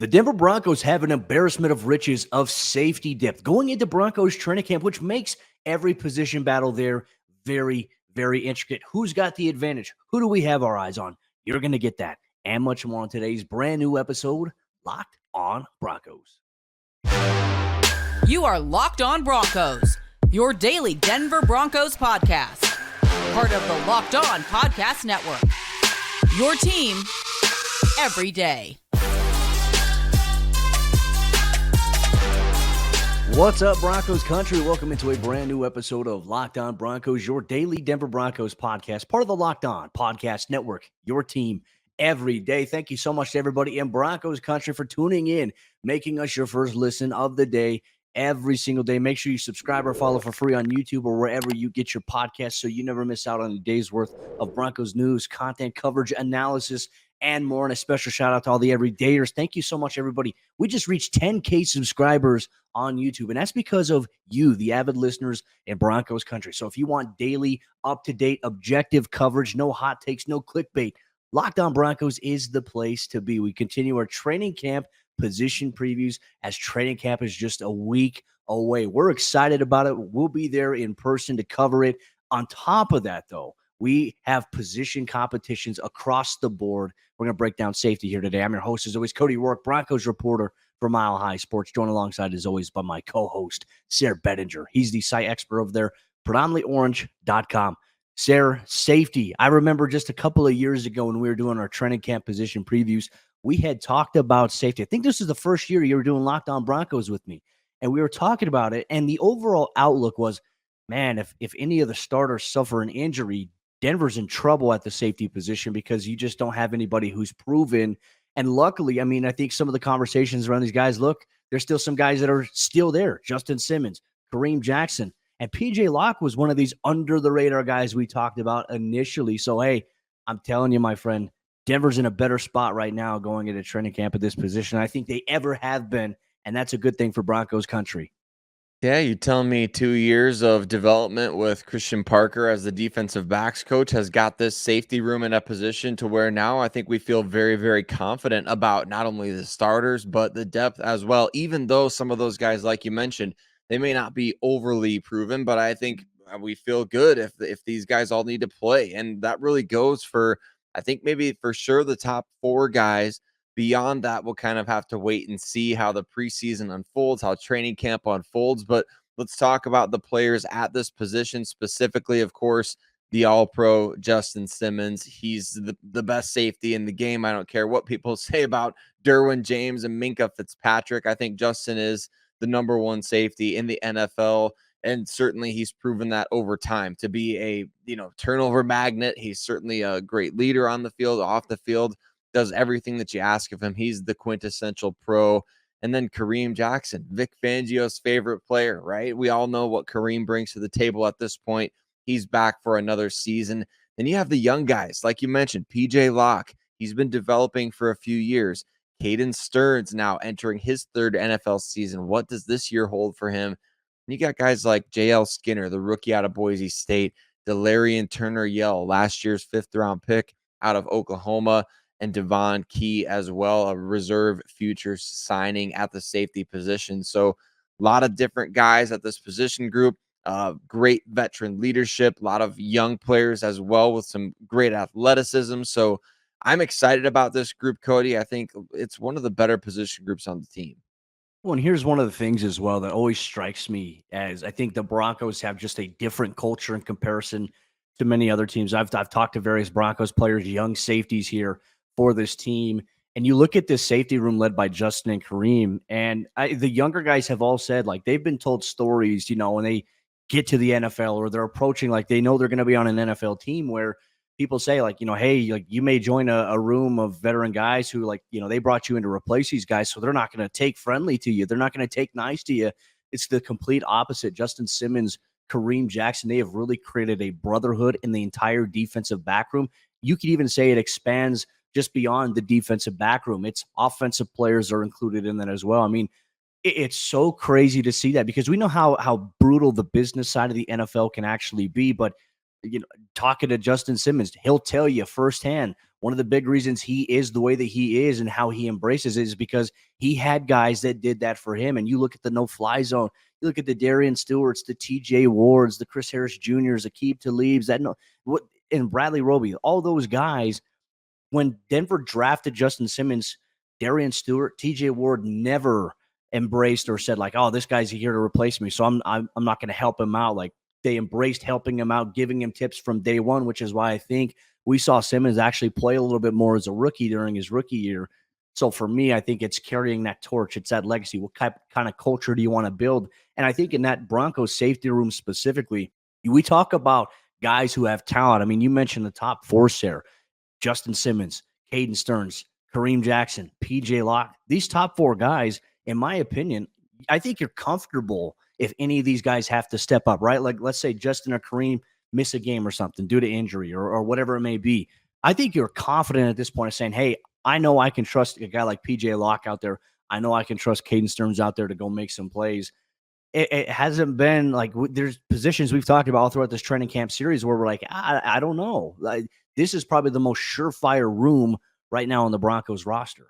The Denver Broncos have an embarrassment of riches of safety depth going into Broncos training camp, which makes every position battle there very, very intricate. Who's got the advantage? Who do we have our eyes on? You're going to get that and much more on today's brand new episode, Locked on Broncos. You are Locked on Broncos, your daily Denver Broncos podcast. Part of the Locked on Podcast Network. Your team every day. What's up, Broncos Country? Welcome into a brand new episode of Locked on Broncos, your daily Denver Broncos podcast, part of the Locked on Podcast Network, your team every day. Thank you so much to everybody in Broncos Country for tuning in, making us your first listen of the day every single day. Make sure you subscribe or follow for free on YouTube or wherever you get your podcasts so you never miss out on a day's worth of Broncos news, content, coverage, analysis, and more. And a special shout out to all the everydayers. Thank you so much, everybody. We just reached 10K subscribers on YouTube, and that's because of you, the avid listeners in Broncos Country. So if you want daily, up-to-date, objective coverage, no hot takes, no clickbait, Locked on Broncos is the place to be. We continue our training camp position previews as training camp is just a week away. We're excited about it. We'll be there in person to cover it. On top of that, though, we have position competitions across the board. We're going to break down safety here today. I'm your host, as always, Cody Roark, Broncos reporter for Mile High Sports, joined alongside, as always, by my co-host, Sayre Bedinger. He's the site expert over there, predominantlyorange.com. Sayre, safety. I remember just a couple of years ago when we were doing our training camp position previews, we had talked about safety. I think this is the first year you were doing Locked on Broncos with me, and we were talking about it, and the overall outlook was, man, if any of the starters suffer an injury, Denver's in trouble at the safety position because you just don't have anybody who's proven. And luckily, I mean, I think some of the conversations around these guys, look, there's still some guys that are still there. Justin Simmons, Kareem Jackson, and PJ Locke was one of these under-the-radar guys we talked about initially. So, hey, I'm telling you, my friend, Denver's in a better spot right now going into training camp at this position. I think they ever have been, and that's a good thing for Broncos Country. Yeah, you're telling me 2 years of development with Christian Parker as the defensive backs coach has got this safety room in a position to where now I think we feel very, very confident about not only the starters, but the depth as well. Even though some of those guys, like you mentioned, they may not be overly proven, but I think we feel good if these guys all need to play. And that really goes for, I think maybe for sure the top four guys. Beyond that, we'll kind of have to wait and see how the preseason unfolds, how training camp unfolds. But let's talk about the players at this position, specifically, of course, the All-Pro Justin Simmons. He's the best safety in the game. I don't care what people say about Derwin James and Minkah Fitzpatrick. I think Justin is the number one safety in the NFL. And certainly he's proven that over time to be a, turnover magnet. He's certainly a great leader on the field, off the field. Does everything that you ask of him. He's the quintessential pro. And then Kareem Jackson, Vic Fangio's favorite player, right? We all know what Kareem brings to the table at this point. He's back for another season. Then you have the young guys, like you mentioned, PJ Locke. He's been developing for a few years. Caden Sterns now entering his third NFL season. What does this year hold for him? And you got guys like J.L. Skinner, the rookie out of Boise State, Delarrin Turner-Yell, last year's fifth-round pick out of Oklahoma, and Devon Key as well, a reserve future signing at the safety position. So a lot of different guys at this position group, great veteran leadership, a lot of young players as well with some great athleticism. So I'm excited about this group, Cody. I think it's one of the better position groups on the team. Well, and here's one of the things as well that always strikes me as I think the Broncos have just a different culture in comparison to many other teams. I've talked to various Broncos players, young safeties here for this team. And you look at this safety room led by Justin and Kareem, and the younger guys have all said, like, they've been told stories, when they get to the NFL or they're approaching, like, they know they're going to be on an NFL team where people say, like, hey, like, you may join a room of veteran guys who, like, they brought you in to replace these guys, so they're not going to take friendly to you. They're not going to take nice to you. It's the complete opposite. Justin Simmons, Kareem Jackson, they have really created a brotherhood in the entire defensive backroom. You could even say it expands just beyond the defensive backroom. It's offensive players are included in that as well. I mean, it's so crazy to see that because we know how brutal the business side of the NFL can actually be. But talking to Justin Simmons, he'll tell you firsthand one of the big reasons he is the way that he is and how he embraces it is because he had guys that did that for him. And you look at the no-fly zone, you look at the Darian Stewarts, the TJ Wards, the Chris Harris Jr.'s, Aqib Talibs, and Bradley Roby, all those guys. When Denver drafted Justin Simmons, Darian Stewart, TJ Ward never embraced or said like, "Oh, this guy's here to replace me, so I'm not going to help him out." Like, they embraced helping him out, giving him tips from day one, which is why I think we saw Simmons actually play a little bit more as a rookie during his rookie year. So for me, I think it's carrying that torch. It's that legacy. What kind of culture do you want to build? And I think in that Broncos safety room specifically, we talk about guys who have talent. I mean, you mentioned the top four, Sayre. Justin Simmons, Caden Sterns, Kareem Jackson, PJ Locke. These top four guys, in my opinion, I think you're comfortable if any of these guys have to step up, right? Like, let's say Justin or Kareem miss a game or something due to injury or whatever it may be. I think you're confident at this point of saying, hey, I know I can trust a guy like PJ Locke out there. I know I can trust Caden Sterns out there to go make some plays. It hasn't been like there's positions we've talked about all throughout this training camp series where we're like, I don't know. Like, this is probably the most surefire room right now on the Broncos roster.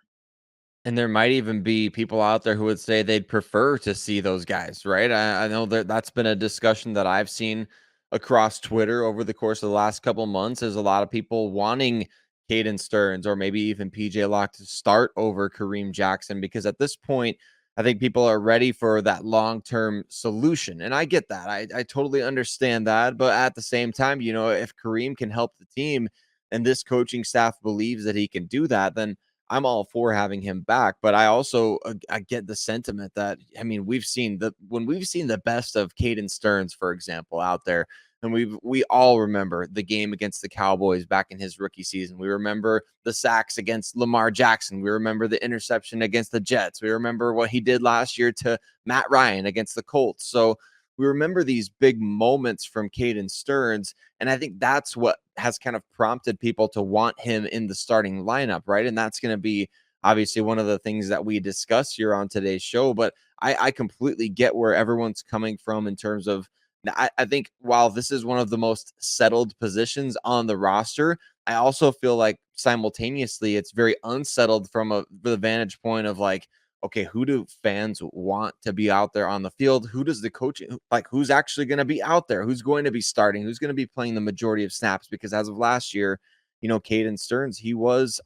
And there might even be people out there who would say they'd prefer to see those guys, right? I know that's been a discussion that I've seen across Twitter over the course of the last couple months. Is a lot of people wanting Caden Sterns or maybe even PJ Locke to start over Kareem Jackson, because at this point, I think people are ready for that long-term solution. And I get that. I totally understand that. But at the same time, if Kareem can help the team and this coaching staff believes that he can do that, then I'm all for having him back. But I also I get the sentiment that, I mean, we've seen the best of Caden Sterns, for example, out there. And we all remember the game against the Cowboys back in his rookie season. We remember the sacks against Lamar Jackson. We remember the interception against the Jets. We remember what he did last year to Matt Ryan against the Colts. So we remember these big moments from Caden Sterns. And I think that's what has kind of prompted people to want him in the starting lineup, right? And that's going to be obviously one of the things that we discuss here on today's show. But I completely get where everyone's coming from in terms of, I think while this is one of the most settled positions on the roster, I also feel like simultaneously it's very unsettled from the vantage point of like, okay, who do fans want to be out there on the field? Who does the coaching, like, who's actually going to be out there? Who's going to be starting? Who's going to be playing the majority of snaps? Because as of last year, Caden Sterns, he was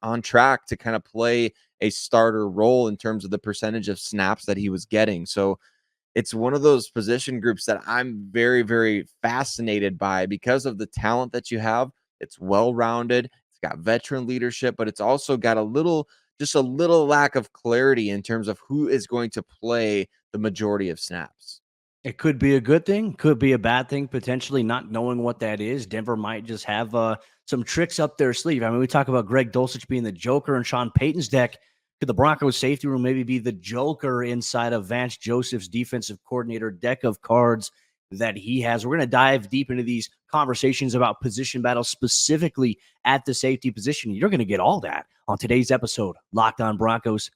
on track to kind of play a starter role in terms of the percentage of snaps that he was getting. So it's one of those position groups that I'm very, very fascinated by because of the talent that you have. It's well-rounded. It's got veteran leadership, but it's also got just a little lack of clarity in terms of who is going to play the majority of snaps. It could be a good thing, could be a bad thing, potentially not knowing what that is. Denver might just have some tricks up their sleeve. I mean, we talk about Greg Dulcich being the Joker and Sean Payton's deck. Could the Broncos safety room maybe be the Joker inside of Vance Joseph's defensive coordinator deck of cards that he has? We're going to dive deep into these conversations about position battles, specifically at the safety position. You're going to get all that on today's episode, Locked On Broncos.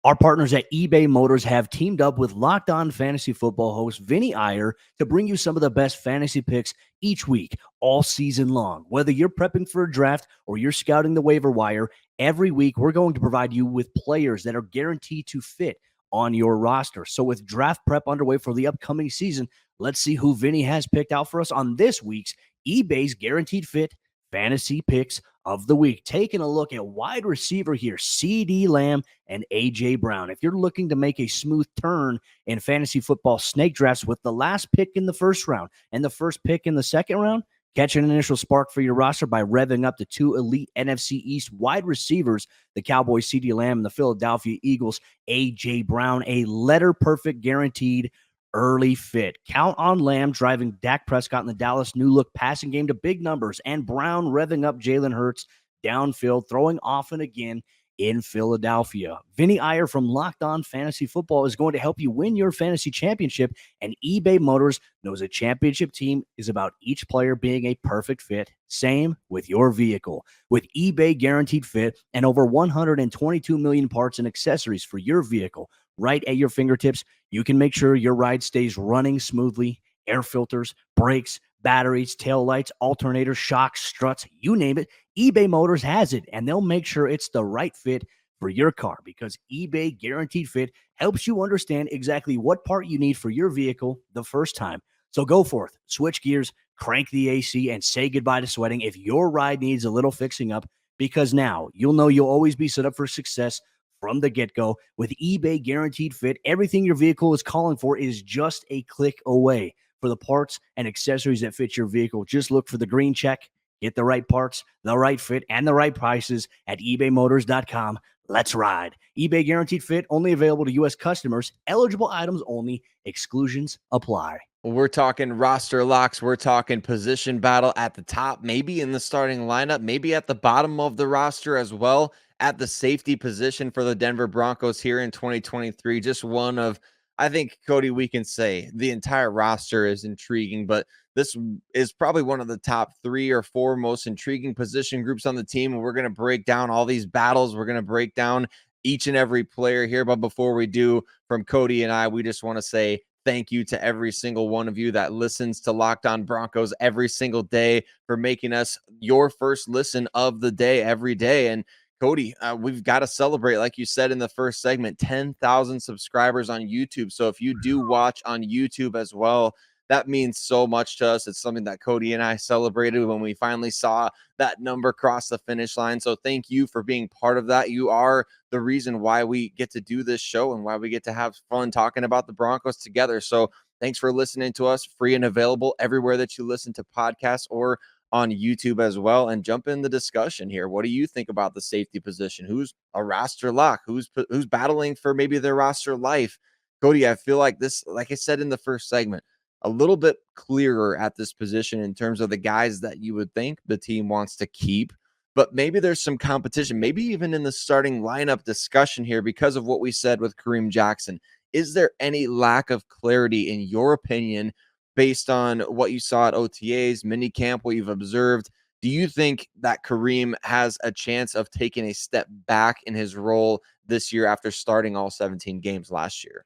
Our partners at eBay Motors have teamed up with Locked On Fantasy Football host Vinny Iyer to bring you some of the best fantasy picks each week, all season long. Whether you're prepping for a draft or you're scouting the waiver wire, every week we're going to provide you with players that are guaranteed to fit on your roster. So with draft prep underway for the upcoming season, let's see who Vinny has picked out for us on this week's eBay's Guaranteed Fit Fantasy Picks of the Week. Taking a look at wide receiver here, CeeDee Lamb and A.J. Brown. If you're looking to make a smooth turn in fantasy football snake drafts with the last pick in the first round and the first pick in the second round, catch an initial spark for your roster by revving up the two elite NFC East wide receivers, the Cowboys' CeeDee Lamb and the Philadelphia Eagles' A.J. Brown, a letter-perfect guaranteed early fit. Count on Lamb driving Dak Prescott in the Dallas new look passing game to big numbers, and Brown revving up Jalen Hurts downfield, throwing often again in Philadelphia. Vinny Iyer from Locked On Fantasy Football is going to help you win your fantasy championship, and eBay Motors knows a championship team is about each player being a perfect fit. Same with your vehicle. With eBay Guaranteed Fit and over 122 million parts and accessories for your vehicle right at your fingertips, you can make sure your ride stays running smoothly. Air filters, brakes, batteries, taillights, alternators, shocks, struts, you name it, eBay Motors has it, and they'll make sure it's the right fit for your car because eBay Guaranteed Fit helps you understand exactly what part you need for your vehicle the first time. So go forth, switch gears, crank the AC, and say goodbye to sweating if your ride needs a little fixing up because now you'll know you'll always be set up for success from the get-go. With eBay Guaranteed Fit, everything your vehicle is calling for is just a click away. For the parts and accessories that fit your vehicle, just look for the green check, get the right parts, the right fit, and the right prices at ebaymotors.com. Let's ride. eBay Guaranteed Fit, only available to U.S. customers. Eligible items only. Exclusions apply. We're talking roster locks. We're talking position battle at the top, maybe in the starting lineup, maybe at the bottom of the roster as well, at the safety position for the Denver Broncos here in 2023. Just one of, I think, Cody, we can say the entire roster is intriguing, but this is probably one of the top 3 or 4 most intriguing position groups on the team. And we're going to break down all these battles. We're going to break down each and every player here. But before we do, from Cody and I, we just want to say thank you to every single one of you that listens to Locked On Broncos every single day for making us your first listen of the day every day. And Cody, we've got to celebrate, like you said in the first segment, 10,000 subscribers on YouTube. So if you do watch on YouTube as well, that means so much to us. It's something that Cody and I celebrated when we finally saw that number cross the finish line. So thank you for being part of that. You are the reason why we get to do this show and why we get to have fun talking about the Broncos together. So thanks for listening to us, free and available everywhere that you listen to podcasts or on YouTube as well. And jump in the discussion here. What do you think about the safety position? Who's a roster lock? Who's battling for maybe their roster life? Cody, I feel like this, like I said in the first segment, a little bit clearer at this position in terms of the guys that you would think the team wants to keep. But maybe there's some competition, maybe even in the starting lineup discussion here because of what we said with Kareem Jackson. Is there any lack of clarity, in your opinion, based on what you saw at OTAs, minicamp, what you've observed? Do you think that Kareem has a chance of taking a step back in his role this year after starting all 17 games last year?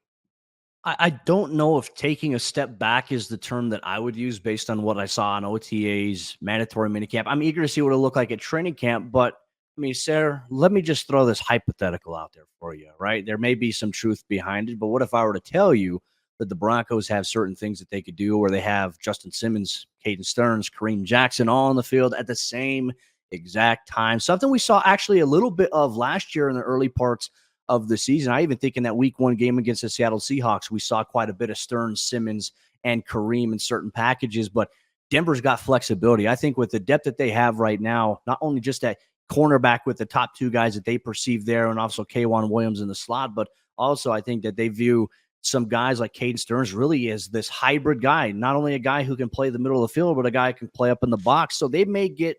I don't know if taking a step back is the term that I would use based on what I saw on OTAs, mandatory minicamp. I'm eager to see what it'll look like at training camp, but I mean, Sayre, let me just throw this hypothetical out there for you, right? There may be some truth behind it, but what if I were to tell you that the Broncos have certain things that they could do where they have Justin Simmons, Caden Sterns, Kareem Jackson all on the field at the same exact time? Something we saw actually a little bit of last year in the early parts of the season. I even think in that week 1 game against the Seattle Seahawks, we saw quite a bit of Sterns, Simmons, and Kareem in certain packages, but Denver's got flexibility. I think with the depth that they have right now, not only just that cornerback with the top 2 guys that they perceive there and also K'Wan Williams in the slot, but also I think that they view some guys like Caden Sterns really as this hybrid guy, not only a guy who can play the middle of the field, but a guy who can play up in the box. So they may get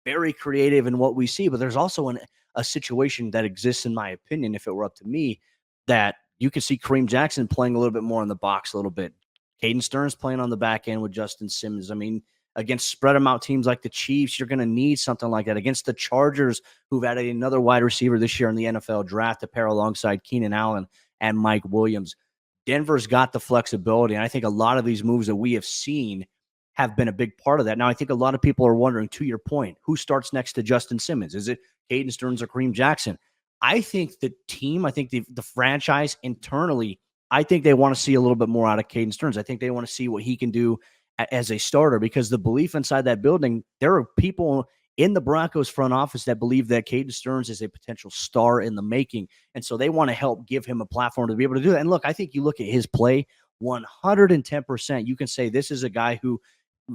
very creative in what we see, but there's also a situation that exists, in my opinion, if it were up to me, that you could see Kareem Jackson playing a little bit more in the box a little bit. Caden Sterns playing on the back end with Justin Simmons. I mean, against spread them out teams like the Chiefs, you're going to need something like that. Against the Chargers, who've added another wide receiver this year in the NFL draft to pair alongside Keenan Allen and Mike Williams. Denver's got the flexibility, and I think a lot of these moves that we have seen have been a big part of that. Now, I think a lot of people are wondering, to your point, who starts next to Justin Simmons? Is it Caden Sterns or Kareem Jackson? I think the team, I think the franchise internally, I think they want to see a little bit more out of Caden Sterns. I think they want to see what he can do as a starter, because the belief inside that building, there are people in the Broncos front office that believe that Caden Sterns is a potential star in the making. And so they want to help give him a platform to be able to do that. And look, I think you look at his play, 110%, you can say this is a guy who,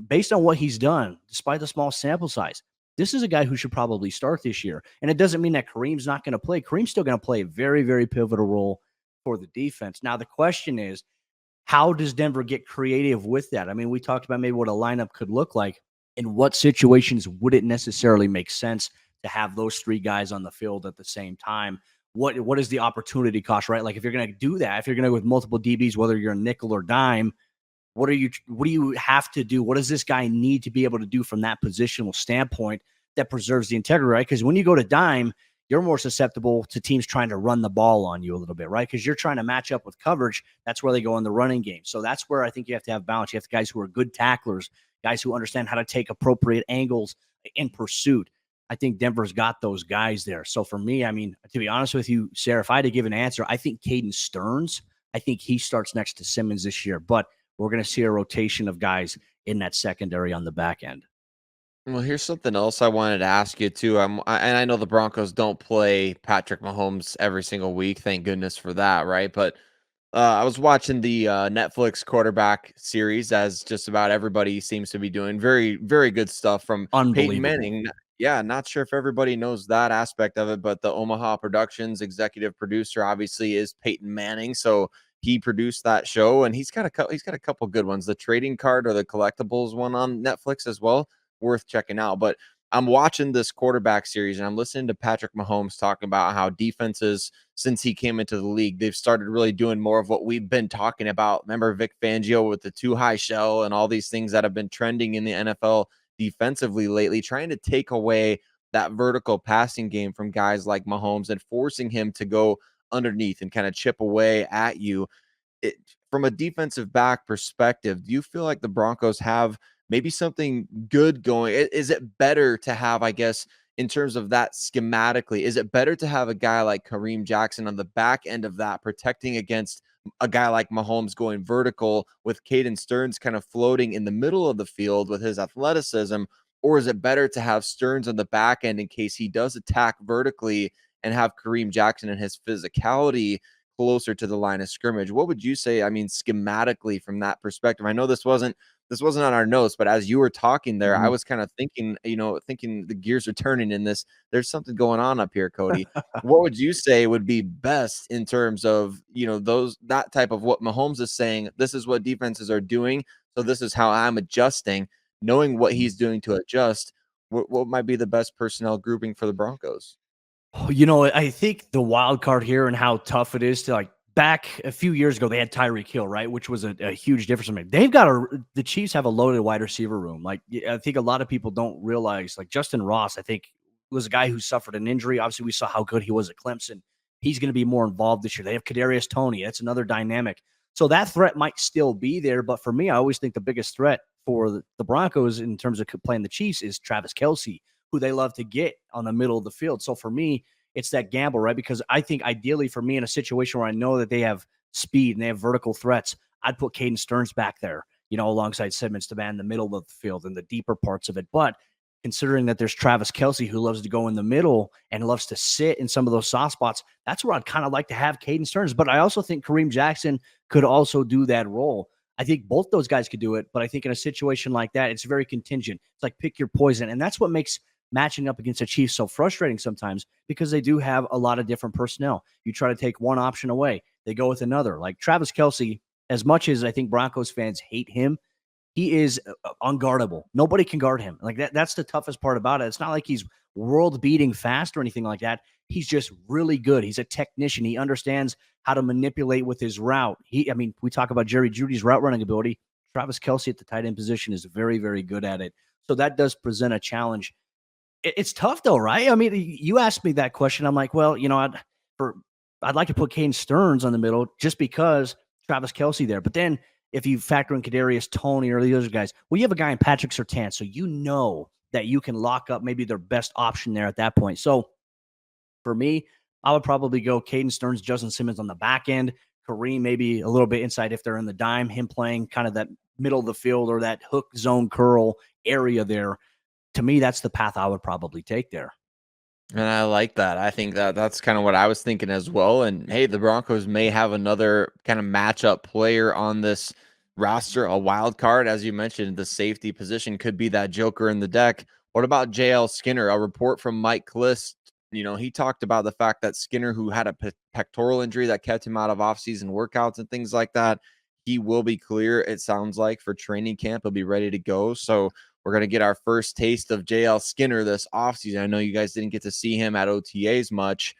based on what he's done, despite the small sample size, this is a guy who should probably start this year. And it doesn't mean that Kareem's not going to play. Kareem's still going to play a very, very pivotal role for the defense. Now, the question is, how does Denver get creative with that? I mean, we talked about maybe what a lineup could look like. In what situations would it necessarily make sense to have those 3 guys on the field at the same time? What is the opportunity cost, right? Like if you're going to do that, if you're going to go with multiple DBs, whether you're a nickel or dime, what do you have to do? What does this guy need to be able to do from that positional standpoint that preserves the integrity, right? Because when you go to dime, you're more susceptible to teams trying to run the ball on you a little bit, right? Because you're trying to match up with coverage. That's where they go in the running game. So that's where I think you have to have balance. You have guys who are good tacklers. guys who understand how to take appropriate angles in pursuit. I think Denver's got those guys there. So for me, I mean, to be honest with you, Sayre, if I had to give an answer, I think Caden Sterns, I think he starts next to Simmons this year. But we're going to see a rotation of guys in that secondary on the back end. Well, here's something else I wanted to ask you too. And I know the Broncos don't play Patrick Mahomes every single week. Thank goodness for that, right? But I was watching the Netflix quarterback series, as just about everybody seems to be doing. Very, very good stuff from Peyton Unbelievable. Manning. Yeah, not sure if everybody knows that aspect of it, but the Omaha Productions executive producer obviously is Peyton Manning, so he produced that show, and he's got a couple good ones. The trading card or the collectibles one on Netflix as well, worth checking out. But I'm watching this quarterback series, and I'm listening to Patrick Mahomes talking about how defenses, since he came into the league, they've started really doing more of what we've been talking about. Remember Vic Fangio with the too high shell and all these things that have been trending in the NFL defensively lately, trying to take away that vertical passing game from guys like Mahomes and forcing him to go underneath and kind of chip away at you. It, from a defensive back perspective, do you feel like the Broncos have maybe something good going? Is it better to have, I guess, in terms of that schematically, is it better to have a guy like Kareem Jackson on the back end of that protecting against a guy like Mahomes going vertical with Caden Sterns kind of floating in the middle of the field with his athleticism? Or is it better to have Sterns on the back end in case he does attack vertically and have Kareem Jackson and his physicality closer to the line of scrimmage? What would you say? I mean, schematically from that perspective, I know this wasn't on our notes, but as you were talking there, I Mhm. was kind of thinking, thinking the gears are turning in this. There's something going on up here, Cody. What would you say would be best in terms of, that type of what Mahomes is saying? This is what defenses are doing. So this is how I'm adjusting, knowing what he's doing to adjust. What might be the best personnel grouping for the Broncos? I think the wild card here and how tough it is to like back a few years ago, they had Tyreek Hill, right? Which was a huge difference. The Chiefs have a loaded wide receiver room. Like, I think a lot of people don't realize, like Justin Ross, I think was a guy who suffered an injury. Obviously, we saw how good he was at Clemson. He's going to be more involved this year. They have Kadarius Toney. That's another dynamic. So that threat might still be there. But for me, I always think the biggest threat for the Broncos in terms of playing the Chiefs is Travis Kelce, who they love to get on the middle of the field. So for me, it's that gamble, right? Because I think ideally for me in a situation where I know that they have speed and they have vertical threats, I'd put Caden Sterns back there, alongside Simmons to man the middle of the field and the deeper parts of it. But considering that there's Travis Kelce who loves to go in the middle and loves to sit in some of those soft spots, that's where I'd kind of like to have Caden Sterns. But I also think Kareem Jackson could also do that role. I think both those guys could do it, but I think in a situation like that, it's very contingent. It's like pick your poison. And that's what makes matching up against the Chiefs so frustrating sometimes because they do have a lot of different personnel. You try to take one option away, they go with another. Like Travis Kelce, as much as I think Broncos fans hate him, he is unguardable. Nobody can guard him. Like that's the toughest part about it. It's not like he's world beating fast or anything like that. He's just really good. He's a technician. He understands how to manipulate with his route. We talk about Jerry Jeudy's route running ability. Travis Kelce at the tight end position is very, very good at it. So that does present a challenge. It's tough though, right? I mean, you asked me that question. I'm like, well, I'd like to put Caden Sterns on the middle just because Travis Kelce there. But then if you factor in Kadarius Toney or the other guys, well, you have a guy in Patrick Surtain, so you know that you can lock up maybe their best option there at that point. So for me, I would probably go Caden Sterns, Justin Simmons on the back end, Kareem maybe a little bit inside if they're in the dime, him playing kind of that middle of the field or that hook zone curl area there. To me, that's the path I would probably take there. And I like that. I think that that's kind of what I was thinking as well. And hey, the Broncos may have another kind of matchup player on this roster, a wild card. As you mentioned, the safety position could be that joker in the deck. What about JL Skinner? A report from Mike Kliss, he talked about the fact that Skinner, who had a pectoral injury that kept him out of offseason workouts and things like that, he will be clear, it sounds like, for training camp. He'll be ready to go. So we're going to get our first taste of JL Skinner this offseason. I know you guys didn't get to see him at OTAs much.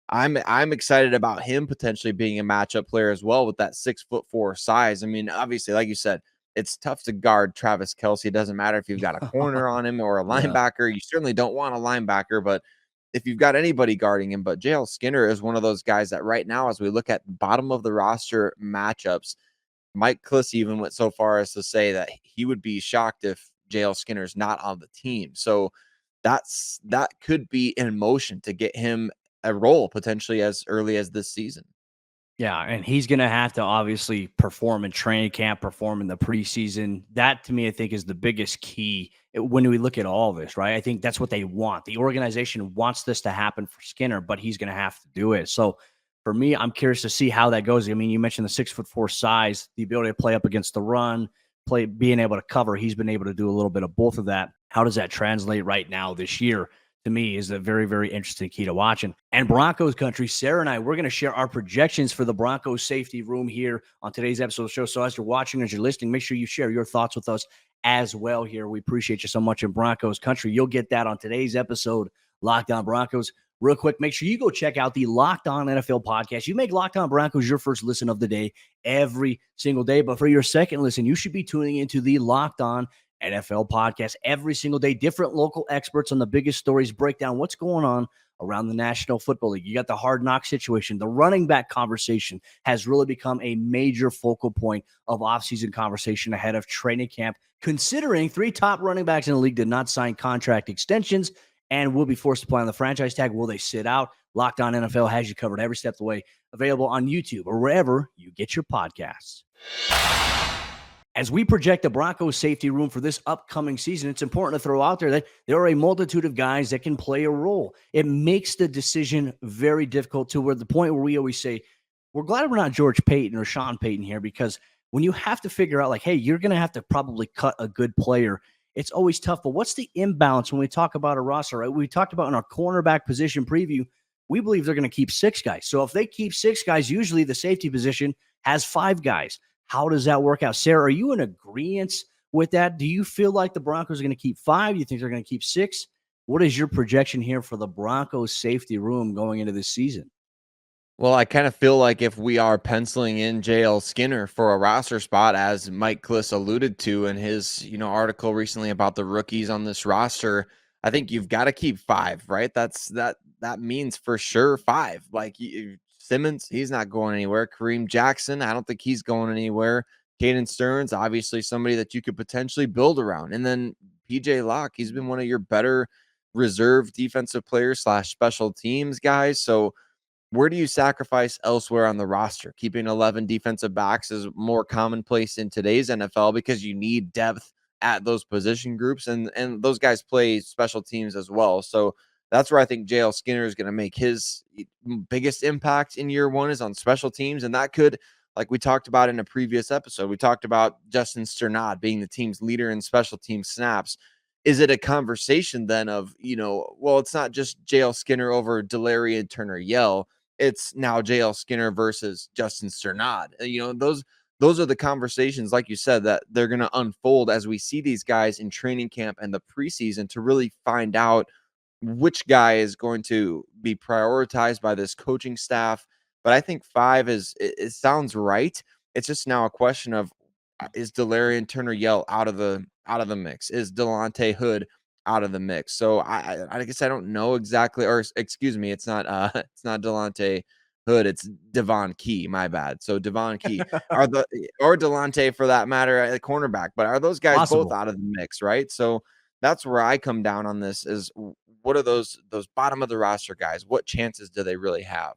I'm excited about him potentially being a matchup player as well with that 6'4" size. I mean, obviously, like you said, it's tough to guard Travis Kelce. It doesn't matter if you've got a corner on him or a Yeah. linebacker. You certainly don't want a linebacker, but if you've got anybody guarding him, but JL Skinner is one of those guys that right now, as we look at bottom of the roster matchups, Mike Kliss even went so far as to say that he would be shocked if JL Skinner's not on the team. So that could be in motion to get him a role potentially as early as this season. Yeah, and he's going to have to obviously perform in training camp, perform in the preseason. That, to me, I think is the biggest key when we look at all this, right? I think that's what they want. The organization wants this to happen for Skinner, but he's going to have to do it. So for me, I'm curious to see how that goes. I mean, you mentioned the 6'4" size, the ability to play up against the run, being able to cover. He's been able to do a little bit of both of that. How does that translate right now this year? To me, is a very, very interesting key to watching. And Broncos Country, Sayre and I, we're going to share our projections for the Broncos safety room here on today's episode of the show. So as you're watching, as you're listening, make sure you share your thoughts with us as well here. We appreciate you so much in Broncos Country. You'll get that on today's episode, Locked On Broncos. Real quick, make sure you go check out the Locked On NFL podcast. You make Locked On Broncos your first listen of the day every single day. But for your second listen, you should be tuning into the Locked On NFL podcast every single day. Different local experts on the biggest stories, break down what's going on around the National Football League. You got the hard knock situation. The running back conversation has really become a major focal point of offseason conversation ahead of training camp, considering 3 top running backs in the league did not sign contract extensions and will be forced to play on the franchise tag. Will they sit out? Locked On NFL has you covered every step of the way. Available on YouTube or wherever you get your podcasts. As we project the Broncos safety room for this upcoming season, it's important to throw out there that there are a multitude of guys that can play a role. It makes the decision very difficult to where the point where we always say, we're glad we're not George Payton or Sean Payton here, because when you have to figure out like, hey, you're going to have to probably cut a good player, it's always tough. But what's the imbalance when we talk about a roster, right? We talked about in our cornerback position preview, we believe they're going to keep 6 guys. So if they keep 6 guys, usually the safety position has 5 guys. How does that work out? Sayre, are you in agreement with that? Do you feel like the Broncos are going to keep 5? Do you think they're going to keep 6? What is your projection here for the Broncos safety room going into this season? Well, I kind of feel like if we are penciling in JL Skinner for a roster spot, as Mike Kliss alluded to in his, article recently about the rookies on this roster, I think you've got to keep 5, right? That means for sure 5. Like Simmons, he's not going anywhere. Kareem Jackson, I don't think he's going anywhere. Caden Sterns, obviously somebody that you could potentially build around. And then PJ Locke, he's been one of your better reserve defensive players / special teams guys. So where do you sacrifice elsewhere on the roster? Keeping 11 defensive backs is more commonplace in today's NFL because you need depth at those position groups, and those guys play special teams as well. So that's where I think JL Skinner is going to make his biggest impact in year 1 is on special teams. And that could, like we talked about in a previous episode, we talked about Justin Simmons being the team's leader in special team snaps. Is it a conversation then of, well, it's not just JL Skinner over Delarrin Turner-Yell. It's now JL Skinner versus Justin Simmons. Those are the conversations, like you said, that they're going to unfold as we see these guys in training camp and the preseason to really find out which guy is going to be prioritized by this coaching staff. But I think 5 it sounds right. It's just now a question of, is Delarrin Turner-Yell out of the mix? Is Delonte Hood out of the mix? So I guess I don't know exactly, or excuse me, it's not it's not Delonte Hood, it's Devon Key, my bad. So Devon Key or Delonte for that matter at cornerback, but are those guys both out of the mix, right? So that's where I come down on this is, what are those bottom of the roster guys? What chances do they really have?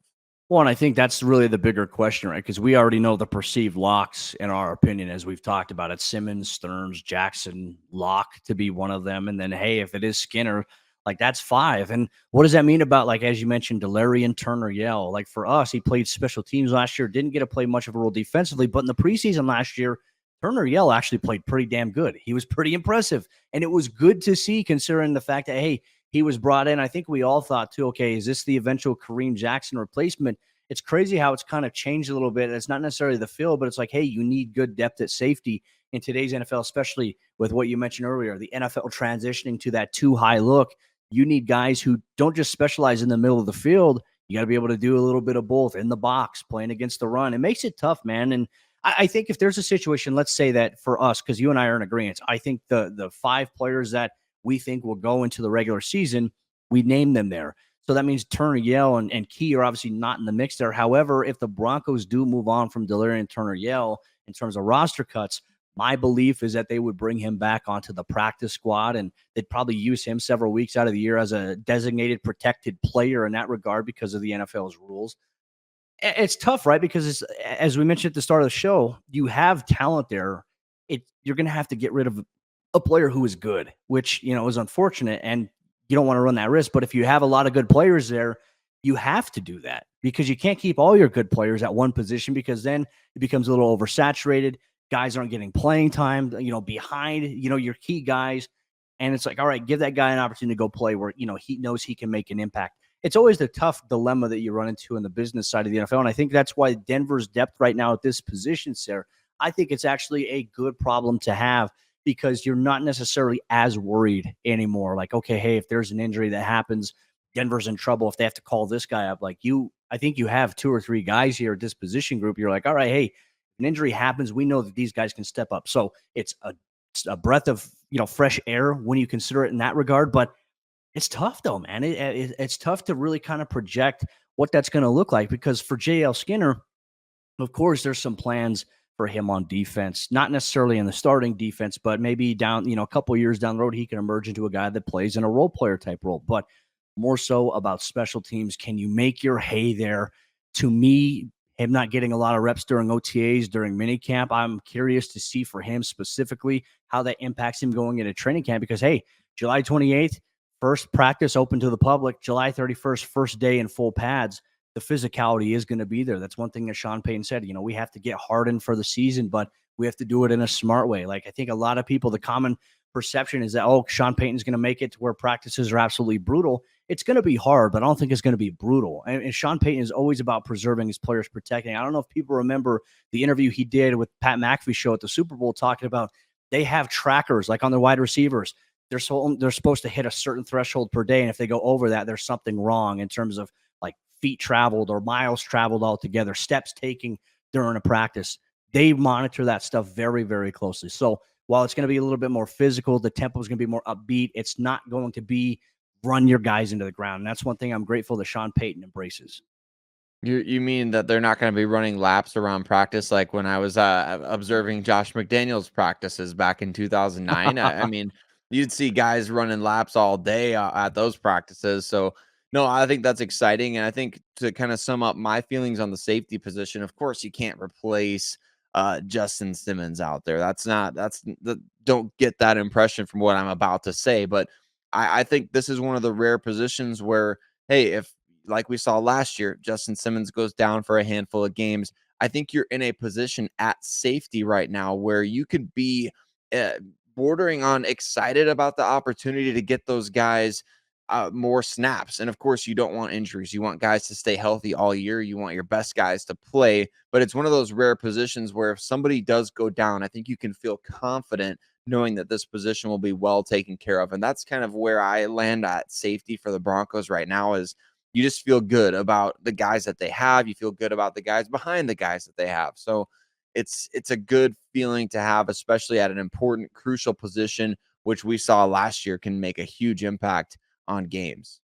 Well, and I think that's really the bigger question, right? Because we already know the perceived locks, in our opinion, as we've talked about it. Simmons, Sterns, Jackson, Locke to be one of them. And then, hey, if it is Skinner, like that's 5. And what does that mean about, like, as you mentioned, Delarrin Turner-Yell? Like for us, he played special teams last year, didn't get to play much of a role defensively, but in the preseason last year, Turner-Yell actually played pretty damn good. He was pretty impressive. And it was good to see, considering the fact that, hey, he was brought in. I think we all thought too, okay, is this the eventual Kareem Jackson replacement? It's crazy how it's kind of changed a little bit. It's not necessarily the field, but it's like, hey, you need good depth at safety in today's NFL, especially with what you mentioned earlier, the NFL transitioning to that too high look. You need guys who don't just specialize in the middle of the field. You got to be able to do a little bit of both in the box, playing against the run. It makes it tough, man. And I think if there's a situation, let's say that for us, because you and I are in agreement, I think the 5 players that we think will go into the regular season, we name them there. So that means Turner-Yell and Key are obviously not in the mix there. However, if the Broncos do move on from Delarrin Turner-Yell in terms of roster cuts, my belief is that they would bring him back onto the practice squad, and they'd probably use him several weeks out of the year as a designated protected player in that regard because of the NFL's rules. It's tough, right? Because as we mentioned at the start of the show, you have talent there. You're going to have to get rid of a player who is good, which, is unfortunate, and you don't want to run that risk. But if you have a lot of good players there, you have to do that because you can't keep all your good players at one position because then it becomes a little oversaturated. Guys aren't getting playing time, behind, your key guys. And it's like, all right, give that guy an opportunity to go play where, he knows he can make an impact. It's always the tough dilemma that you run into in the business side of the NFL. And I think that's why Denver's depth right now at this position, Sayre, I think it's actually a good problem to have because you're not necessarily as worried anymore. Like, okay, hey, if there's an injury that happens, Denver's in trouble if they have to call this guy up. I think you have 2 or 3 guys here at this position group. You're like, all right, hey, an injury happens, we know that these guys can step up. So it's a breath of, fresh air when you consider it in that regard. But it's tough though, man. It's tough to really kind of project what that's going to look like because for JL Skinner, of course, there's some plans for him on defense, not necessarily in the starting defense, but maybe down, a couple years down the road, he can emerge into a guy that plays in a role player type role, but more so about special teams. Can you make your hay there? To me, him not getting a lot of reps during OTAs, during minicamp, I'm curious to see for him specifically how that impacts him going into training camp because, hey, July 28th, first practice open to the public, July 31st, first day in full pads. The physicality is going to be there. That's one thing that Sean Payton said. We have to get hardened for the season, but we have to do it in a smart way. Like, I think a lot of people, the common perception is that, Sean Payton's going to make it to where practices are absolutely brutal. It's going to be hard, but I don't think it's going to be brutal. And Sean Payton is always about preserving his players, protecting. I don't know if people remember the interview he did with Pat McAfee show at the Super Bowl talking about they have trackers like on their wide receivers. They're supposed to hit a certain threshold per day. And if they go over that, there's something wrong in terms of like feet traveled or miles traveled altogether, steps taking during a practice. They monitor that stuff very, very closely. So while it's going to be a little bit more physical, the tempo is going to be more upbeat. It's not going to be run your guys into the ground. And that's one thing I'm grateful that Sean Payton embraces. You mean that they're not going to be running laps around practice like when I was observing Josh McDaniels practices back in 2009? I mean, you'd see guys running laps all day at those practices. So, no, I think that's exciting. And I think to kind of sum up my feelings on the safety position, of course, you can't replace Justin Simmons out there. Don't get that impression from what I'm about to say. But I think this is one of the rare positions where, hey, if like we saw last year, Justin Simmons goes down for a handful of games. I think you're in a position at safety right now where you could be bordering on excited about the opportunity to get those guys more snaps. And of course, you don't want injuries. You want guys to stay healthy all year. You want your best guys to play. But it's one of those rare positions where if somebody does go down, I think you can feel confident knowing that this position will be well taken care of. And that's kind of where I land at safety for the Broncos right now is you just feel good about the guys that they have. You feel good about the guys behind the guys that they have. So it's a good feeling to have, especially at an important, crucial position, which we saw last year can make a huge impact on games.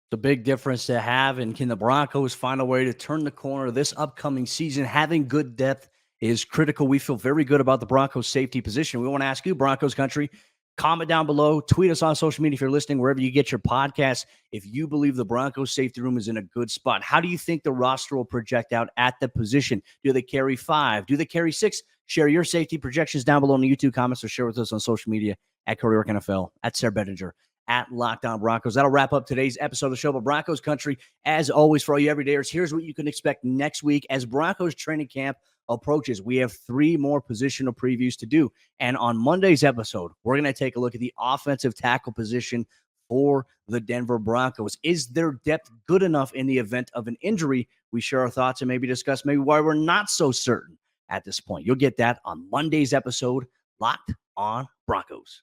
It's a big difference to have. And can the Broncos find a way to turn the corner this upcoming season? Having good depth is critical. We feel very good about the Broncos safety position. We want to ask you, Broncos Country, comment down below, tweet us on social media if you're listening, wherever you get your podcasts. If you believe the Broncos safety room is in a good spot, how do you think the roster will project out at the position? Do they carry 5? Do they carry 6? Share your safety projections down below in the YouTube comments or share with us on social media at Roark NFL, at Sayre Bedinger, at Locked On Broncos. That'll wrap up today's episode of the show. But Broncos Country, as always, for all you everydayers, here's what you can expect next week as Broncos training camp approaches. We have 3 more positional previews to do. And on Monday's episode, we're going to take a look at the offensive tackle position for the Denver Broncos. Is their depth good enough in the event of an injury? We share our thoughts and maybe discuss maybe why we're not so certain at this point. You'll get that on Monday's episode, Locked On Broncos.